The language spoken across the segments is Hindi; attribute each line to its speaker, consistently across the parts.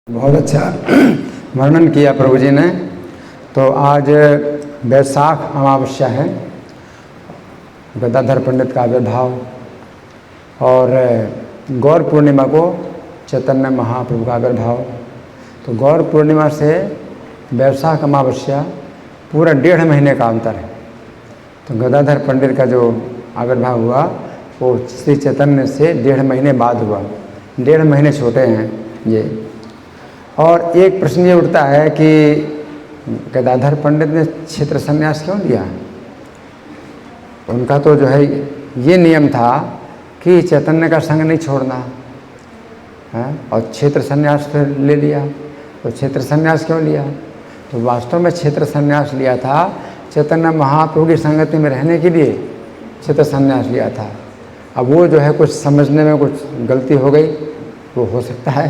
Speaker 1: बहुत अच्छा वर्णन किया प्रभु जी ने। तो आज वैशाख अमावस्या है, गदाधर पंडित का आविर्भाव, और गौर पूर्णिमा को चैतन्य महाप्रभु का आविर्भाव। तो गौर पूर्णिमा से वैशाख अमावस्या पूरा 1.5 महीने का अंतर है। तो गदाधर पंडित का जो आविर्भाव हुआ वो श्री चैतन्य से 1.5 महीने बाद हुआ। 1.5 महीने छोटे हैं ये। और एक प्रश्न ये उठता है कि गदाधर पंडित ने क्षेत्र संन्यास क्यों लिया? उनका तो जो है ये नियम था कि चैतन्य का संग नहीं छोड़ना है, और क्षेत्र संन्यास फिर ले लिया। तो क्षेत्र संन्यास क्यों लिया? तो वास्तव में क्षेत्र संन्यास लिया था चैतन्य महाप्रभु की संगति में रहने के लिए क्षेत्र संन्यास लिया था। अब वो जो है कुछ समझने में कुछ गलती हो गई। वो हो सकता है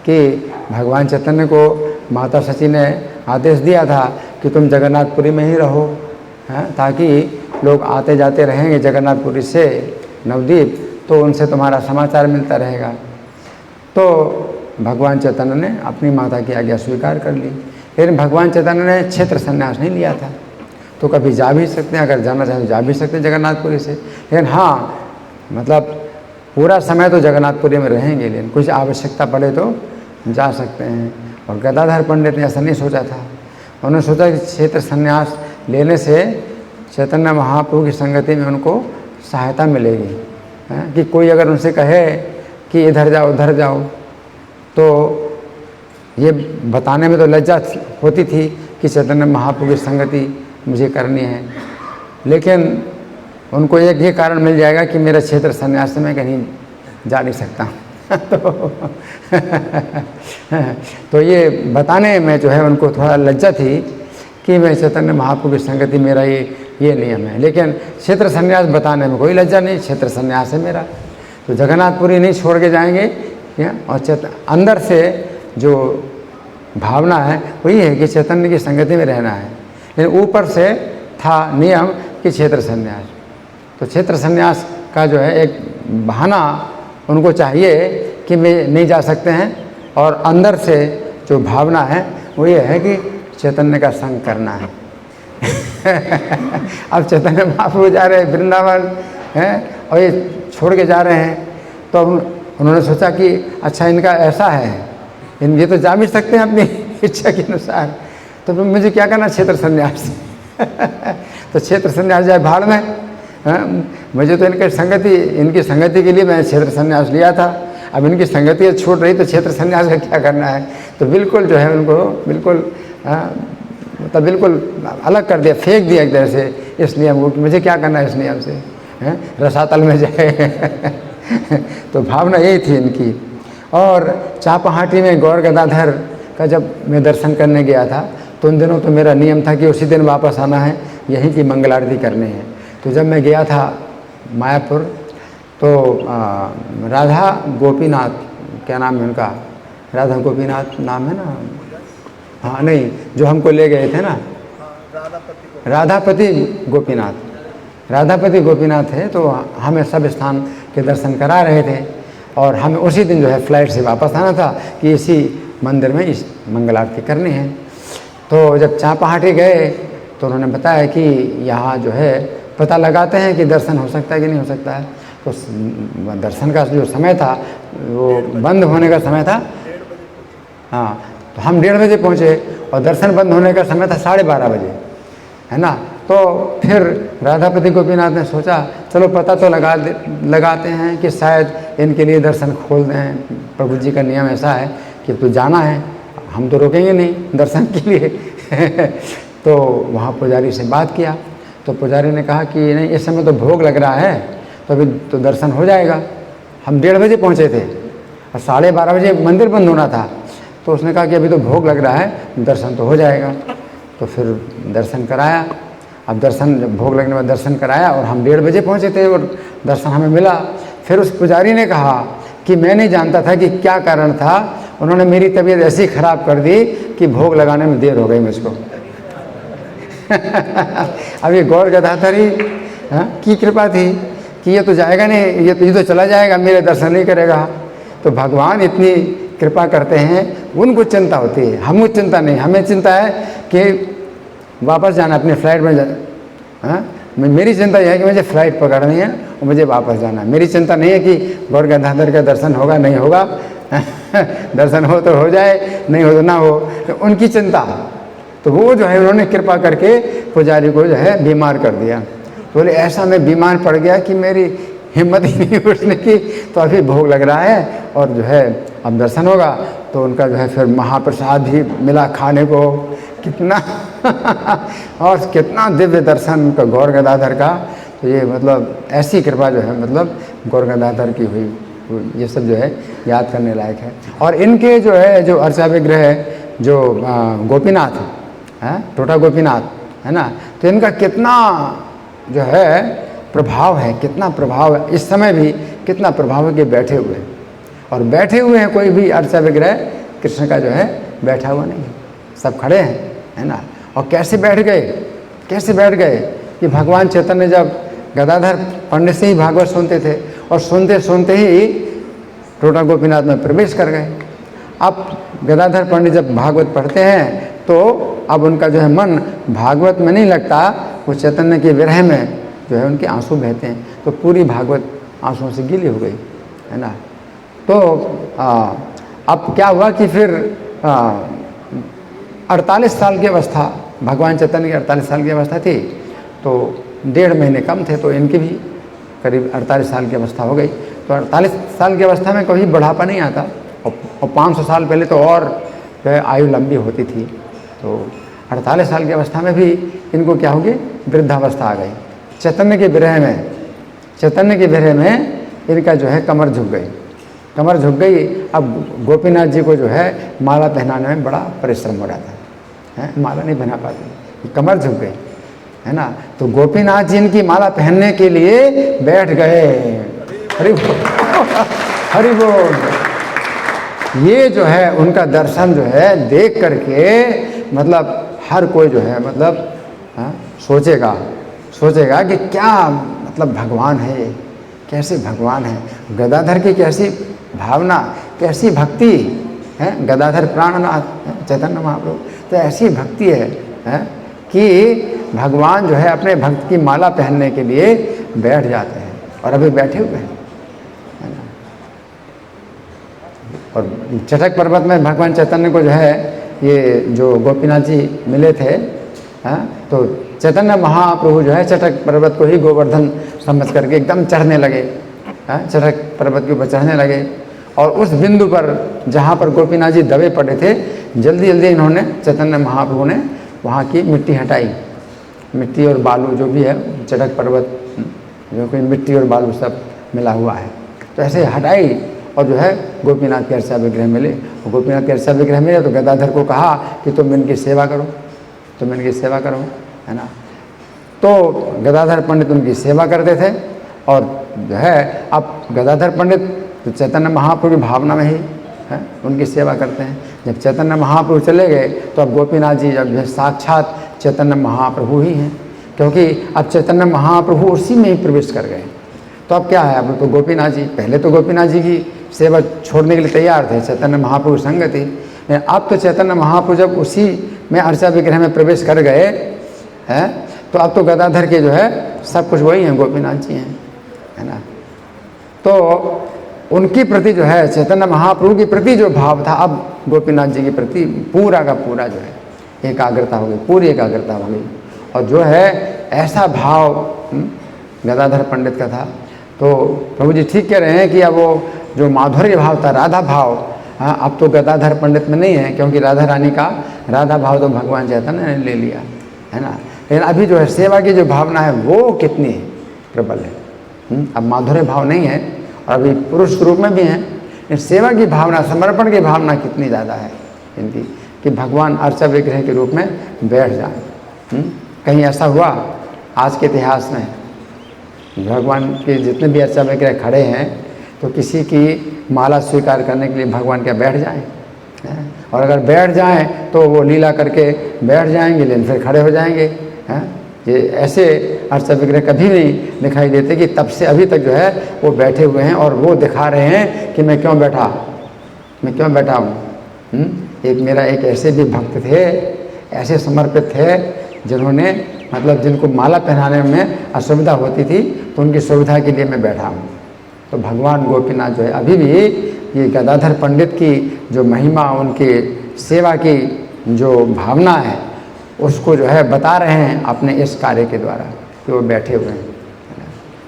Speaker 1: कि भगवान चैतन्य को माता सची ने आदेश दिया था कि तुम जगन्नाथपुरी में ही रहो, ताकि लोग आते जाते रहेंगे जगन्नाथपुरी से नवद्वीप, तो उनसे तुम्हारा समाचार मिलता रहेगा। तो भगवान चैतन्य ने अपनी माता की आज्ञा स्वीकार कर ली। लेकिन भगवान चैतन्य ने क्षेत्र संन्यास नहीं लिया था। तो कभी जा भी सकते हैं, अगर जाना चाहें तो जा भी सकते हैं जगन्नाथपुरी से। लेकिन हाँ, मतलब पूरा समय तो जगन्नाथपुरी में रहेंगे, लेकिन कुछ आवश्यकता पड़े तो जा सकते हैं। और गदाधर पंडित ने ऐसा नहीं सोचा था। उन्होंने सोचा कि क्षेत्र संन्यास लेने से चैतन्य महाप्रभु की संगति में उनको सहायता मिलेगी, कि कोई अगर उनसे कहे कि इधर जाओ उधर जाओ, तो ये बताने में तो लज्जा होती थी कि चैतन्य महाप्रभु की संगति मुझे करनी है। लेकिन उनको एक ही कारण मिल जाएगा कि मेरा क्षेत्र संन्यास से मैं कहीं जा नहीं सकता। तो ये बताने में जो है उनको थोड़ा लज्जा थी कि मैं चैतन्य महाप्रभु की संगति, मेरा ये नियम है। लेकिन क्षेत्र संन्यास बताने में कोई लज्जा नहीं, क्षेत्र संन्यास है मेरा। तो जगन्नाथपुरी नहीं छोड़ के जाएंगे, और अंदर से जो भावना है वही है कि चैतन्य की संगति में रहना है। लेकिन ऊपर से था नियम कि क्षेत्र संन्यास। तो क्षेत्र संन्यास का जो है एक बहाना उनको चाहिए कि मैं नहीं जा सकते हैं, और अंदर से जो भावना है वो ये है कि चैतन्य का संग करना है। अब चैतन्य महाप्रभु जा रहे हैं वृंदावन हैं, और ये छोड़ के जा रहे हैं। तो उन्होंने सोचा कि अच्छा, इनका ऐसा है, ये तो जा भी सकते हैं अपनी इच्छा के अनुसार, तो फिर मुझे क्या करना क्षेत्र संन्यास। तो क्षेत्र संन्यास जाए भाड़ में। मुझे तो इनकी संगति के लिए मैं क्षेत्र संन्यास लिया था। अब इनकी संगति छूट रही तो क्षेत्र संन्यास का क्या करना है। तो बिल्कुल जो है उनको बिल्कुल अलग कर दिया, फेंक दिया एक तरह से इस नियम को कि मुझे क्या करना है इस नियम से, रसातल में जाए। तो भावना यही थी इनकी। और चापाहाटी में गौर गदाधर का जब मैं दर्शन करने गया था, तो उन दिनों तो मेरा नियम था कि उसी दिन वापस आना है, यहीं की मंगल आरती करनी है। तो जब मैं गया था मायापुर, तो राधा गोपीनाथ, क्या नाम है उनका, राधा गोपीनाथ नाम है ना? हाँ नहीं, जो हमको ले गए थे ना, राधापति गोपीनाथ है। तो हमें सब स्थान के दर्शन करा रहे थे, और हमें उसी दिन जो है फ्लाइट से वापस आना था कि इसी मंदिर में इस मंगल आरती करनी है। तो जब चापाहाटी गए तो उन्होंने बताया कि यहाँ जो है पता लगाते हैं कि दर्शन हो सकता है कि नहीं हो सकता है। तो दर्शन का जो समय था वो बंद होने का समय था। हाँ, तो हम 1:30 बजे पहुँचे, और दर्शन बंद होने का समय था 12:30 बजे, है ना। तो फिर राधापति गोपीनाथ ने सोचा चलो पता तो लगाते हैं कि शायद इनके लिए दर्शन खोल दें। प्रभु जी का नियम ऐसा है कि तो जाना है, हम तो रोकेंगे नहीं दर्शन के लिए। तो वहाँ पुजारी से बात किया, तो पुजारी ने कहा कि नहीं, इस समय तो भोग लग रहा है, तो अभी तो दर्शन हो जाएगा। हम 1:30 बजे पहुँचे थे, और 12:30 बजे मंदिर बंद होना था। तो उसने कहा कि अभी तो भोग लग रहा है, दर्शन तो हो जाएगा। तो फिर दर्शन कराया। अब भोग लगने में दर्शन कराया, और हम 1:30 बजे पहुँचे थे और दर्शन हमें मिला। फिर उस पुजारी ने कहा कि मैं नहीं जानता था कि क्या कारण था, उन्होंने मेरी तबीयत ऐसी ख़राब कर दी कि भोग लगाने में देर हो गई मुझको। अब ये गौर गदाधर ही की कृपा थी कि ये तो जाएगा नहीं, ये तो चला जाएगा, मेरे दर्शन नहीं करेगा। तो भगवान इतनी कृपा करते हैं उनको चिंता होती है, हमको चिंता नहीं। हमें चिंता है कि वापस जाना, अपनी फ्लाइट में हाँ, मेरी चिंता यह है कि मुझे फ़्लाइट पकड़नी है और मुझे वापस जाना है। मेरी चिंता नहीं है कि गौर गदाधर का दर्शन होगा नहीं होगा दर्शन हो तो हो जाए, नहीं हो तो ना हो, तो उनकी चिंता। तो वो जो है उन्होंने कृपा करके पुजारी को जो है बीमार कर दिया। तो बोले ऐसा मैं बीमार पड़ गया कि मेरी हिम्मत ही नहीं उठने की, तो अभी भोग लग रहा है और जो है अब दर्शन होगा। तो उनका जो है फिर महाप्रसाद भी मिला खाने को, कितना और कितना दिव्य दर्शन उनका गौर गदाधर का। तो ये मतलब ऐसी कृपा जो है मतलब गौर गदाधर की हुई, ये सब जो है याद करने लायक है। और इनके जो है जो अर्चा विग्रह है जो गोपीनाथ है, टोटा गोपीनाथ है ना, तो इनका कितना जो है प्रभाव है, कितना प्रभाव है, इस समय भी कितना प्रभाव है कि बैठे हुए हैं। और बैठे हुए हैं, कोई भी अर्चा विग्रह कृष्ण का जो है बैठा हुआ नहीं है, सब खड़े हैं, है ना। और कैसे बैठ गए, कैसे बैठ गए कि भगवान चैतन्य जब गदाधर पंडित से ही भागवत सुनते थे और सुनते सुनते ही टोटा गोपीनाथ में प्रवेश कर गए। अब गदाधर पंडित जब भागवत पढ़ते हैं तो अब उनका जो है मन भागवत में नहीं लगता, वो चैतन्य के विरह में जो है उनके आंसू बहते हैं। तो पूरी भागवत आंसुओं से गीली हो गई, है ना। तो अब क्या हुआ कि फिर 48 साल की अवस्था, भगवान चैतन्य की 48 साल की अवस्था थी, तो 1.5 महीने कम थे, तो इनकी भी करीब 48 साल की अवस्था हो गई। तो 48 साल की अवस्था में कभी बढ़ापा नहीं आता, और 500 साल पहले तो और जो है आयु लंबी होती थी। तो 48 साल की अवस्था में भी इनको क्या हो गई, वृद्धावस्था आ गई। चैतन्य के विरह में, चैतन्य के विरह में इनका जो है कमर झुक गई, कमर झुक गई। अब गोपीनाथ जी को जो है माला पहनाने में बड़ा परिश्रम हो रहा था, है, माला नहीं पहना पाते, कमर झुक गई, है ना। तो गोपीनाथ जी इनकी माला पहनने के लिए बैठ गए। हरि बोल, हरि बोल। ये जो है उनका दर्शन जो है देख करके मतलब हर कोई जो है मतलब सोचेगा कि क्या मतलब भगवान है ये, कैसे भगवान है। गदाधर की कैसी भावना, कैसी भक्ति है, गदाधर प्राणनाथ चैतन्य महाप्रभु, तो ऐसी भक्ति है कि भगवान जो है अपने भक्त की माला पहनने के लिए बैठ जाते हैं, और अभी बैठे हुए हैं, है ना। और चटक पर्वत में भगवान चैतन्य को जो है ये जो गोपीनाथ जी मिले थे, तो चैतन्य महाप्रभु जो है चटक पर्वत को ही गोवर्धन समझ करके एकदम चढ़ने लगे, चटक पर्वत के ऊपर चढ़ने लगे। और उस बिंदु पर जहाँ पर गोपीनाथ जी दबे पड़े थे, जल्दी जल्दी इन्होंने चैतन्य महाप्रभु ने वहाँ की मिट्टी हटाई, मिट्टी और बालू जो भी है, चटक पर्वत जो कोई मिट्टी और बालू सब मिला हुआ है, तो ऐसे हटाई और जो है गोपीनाथ के अर्चा विग्रह मिले। और गोपीनाथ के अर्चा विग्रह मिले तो गदाधर को कहा कि तुम इनकी सेवा करो, तुम इनकी सेवा करो, है ना। तो गदाधर पंडित उनकी सेवा करते थे। और जो है अब गदाधर पंडित तो चैतन्य महाप्रभु की भावना में ही है, उनकी सेवा करते हैं। जब चैतन्य महाप्रभु चले गए तो अब गोपीनाथ जी जब साक्षात चैतन्य महाप्रभु ही हैं, क्योंकि अब चैतन्य महाप्रभु उसी में ही प्रवेश कर गए। तो अब क्या है, अब तो गोपीनाथ जी, पहले तो गोपीनाथ जी की सेवा छोड़ने के लिए तैयार थे, चैतन्य महाप्रभु संग थी। अब तो चैतन्य महाप्रभु जब उसी में अर्चा विग्रह में प्रवेश कर गए हैं, तो अब तो गदाधर के जो है सब कुछ वही हैं, गोपीनाथ जी हैं, है ना। तो उनकी प्रति जो है चैतन्य महाप्रभु के प्रति जो भाव था, अब गोपीनाथ जी के प्रति पूरा का पूरा जो है एकाग्रता हो गई, पूरी एकाग्रता हो गई। और जो है ऐसा भाव गदाधर पंडित का था। तो प्रभु जी ठीक कह रहे हैं कि अब वो जो माधुर्य भाव था, राधा भाव, हाँ, अब तो गदाधर पंडित में नहीं है, क्योंकि राधा रानी का राधा भाव तो भगवान चैतन्य ने ले लिया, है ना। लेकिन अभी जो है सेवा की जो भावना है वो कितनी प्रबल है। अब माधुर्य भाव नहीं है और अभी पुरुष रूप में भी हैं, सेवा की भावना, समर्पण की भावना कितनी ज़्यादा है इनकी कि भगवान अर्चा विग्रह के रूप में बैठ जाए। कहीं ऐसा हुआ आज के इतिहास में, भगवान के जितने भी अर्चा विग्रह खड़े हैं तो किसी की माला स्वीकार करने के लिए भगवान क्या बैठ जाएं? और अगर बैठ जाएं तो वो लीला करके बैठ जाएंगे, लेकिन फिर खड़े हो जाएंगे। ये ऐसे अर्चा विग्रह कभी नहीं दिखाई देते कि तब से अभी तक जो है वो बैठे हुए हैं और वो दिखा रहे हैं कि मैं क्यों बैठा, मैं क्यों बैठा हूँ? एक मेरा एक ऐसे भी भक्त थे, ऐसे समर्पित थे, जिन्होंने मतलब जिनको माला पहनाने में असुविधा होती थी, तो उनकी सुविधा के लिए मैं बैठा हूँ। तो भगवान गोपीनाथ जो है अभी भी ये गदाधर पंडित की जो महिमा, उनकी सेवा की जो भावना है, उसको जो है बता रहे हैं अपने इस कार्य के द्वारा कि वो बैठे हुए हैं।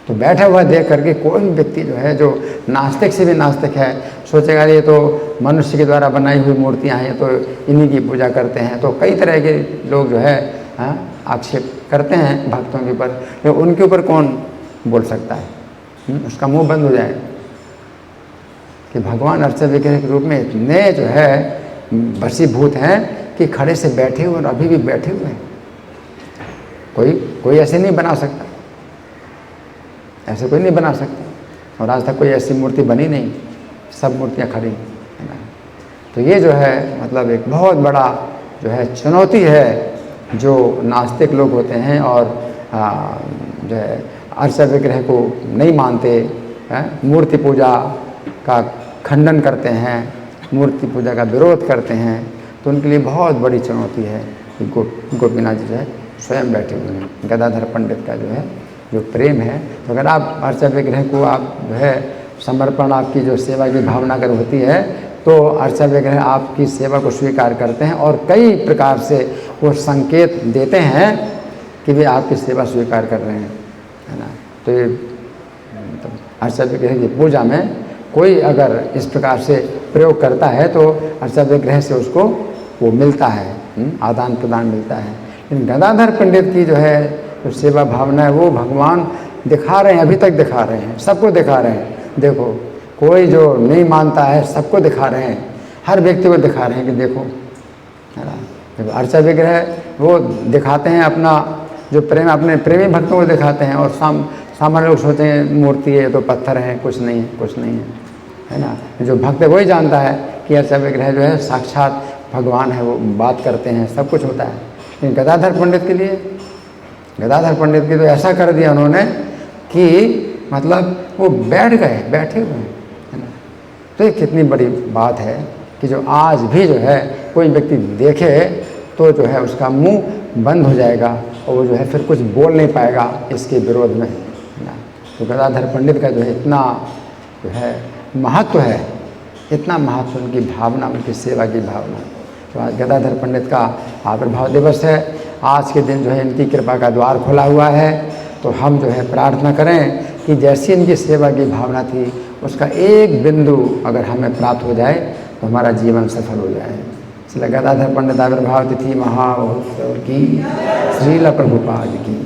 Speaker 1: तो बैठा हुआ देख करके कोई भी व्यक्ति जो है, जो नास्तिक से भी नास्तिक है, सोचेगा ये तो मनुष्य के द्वारा बनाई हुई मूर्तियाँ हैं, तो इन्हीं की पूजा करते हैं। तो कई तरह के लोग जो है आक्षेप करते हैं भक्तों के ऊपर, तो उनके ऊपर कौन बोल सकता है? उसका मुंह बंद हो जाए कि भगवान अर्चा विग्रह के रूप में इतने जो है वशीभूत हैं कि खड़े से बैठे हुए और अभी भी बैठे हुए हैं। कोई ऐसे नहीं बना सकता, ऐसे कोई नहीं बना सकता, और आज तक कोई ऐसी मूर्ति बनी नहीं, सब मूर्तियाँ खड़ी है ना। तो ये जो है मतलब एक बहुत बड़ा जो है चुनौती है जो नास्तिक लोग होते हैं और जो है अर्चा विग्रह को नहीं मानते हैं, मूर्ति पूजा का खंडन करते हैं, मूर्ति पूजा का विरोध करते हैं। तो उनके लिए बहुत बड़ी चुनौती है कि गोपीनाथ जी जो है स्वयं बैठे हुए हैं। गदाधर पंडित का जो है जो प्रेम है, तो अगर आप अर्चा विग्रह को आप जो है समर्पण, आपकी जो सेवा की भावना अगर होती है, तो अर्चा विग्रह आपकी सेवा को स्वीकार करते हैं और कई प्रकार से वो संकेत देते हैं कि वे आपकी सेवा स्वीकार कर रहे हैं, है ना। तो ये अर्चा विग्रह की पूजा में कोई अगर इस प्रकार से प्रयोग करता है तो अर्चा विग्रह से उसको वो मिलता है, आदान प्रदान मिलता है। लेकिन गदाधर पंडित की जो है जो सेवा भावना है, वो भगवान दिखा रहे हैं, अभी तक दिखा रहे हैं, सबको दिखा रहे हैं। देखो, कोई जो नहीं मानता है, सबको दिखा रहे हैं, हर व्यक्ति को दिखा रहे हैं कि देखो, है ना। जब अर्चा विग्रह वो दिखाते हैं अपना जो प्रेम, अपने प्रेमी भक्तों को दिखाते हैं, और सामान्य लोग सोचते हैं मूर्ति है तो पत्थर है, कुछ नहीं है, कुछ नहीं है ना। जो भक्त है वही जानता है कि अर्चा विग्रह जो है साक्षात भगवान है, वो बात करते हैं, सब कुछ होता है। लेकिन गदाधर पंडित के लिए, गदाधर पंडित की तो ऐसा कर दिया उन्होंने कि मतलब वो बैठे हुए हैं, है ना। तो ये कितनी बड़ी बात है कि जो आज भी जो है कोई व्यक्ति देखे तो जो है उसका मुंह बंद हो जाएगा और वो जो है फिर कुछ बोल नहीं पाएगा इसके विरोध में, है ना। तो गदाधर पंडित का जो है इतना जो है महत्व है, इतना महत्व उनकी भावना, उनकी सेवा की भावना। तो आज गदाधर पंडित का आविर्भाव दिवस है। आज के दिन जो है इनकी कृपा का द्वार खुला हुआ है। तो हम जो है प्रार्थना करें कि जैसी इनकी सेवा की भावना थी, उसका एक बिंदु अगर हमें प्राप्त हो जाए तो हमारा जीवन सफल हो जाए। इसलिए गदाधर पंडित आविर्भाव तिथि महामहोत्सव की, श्रील प्रभुपाद की।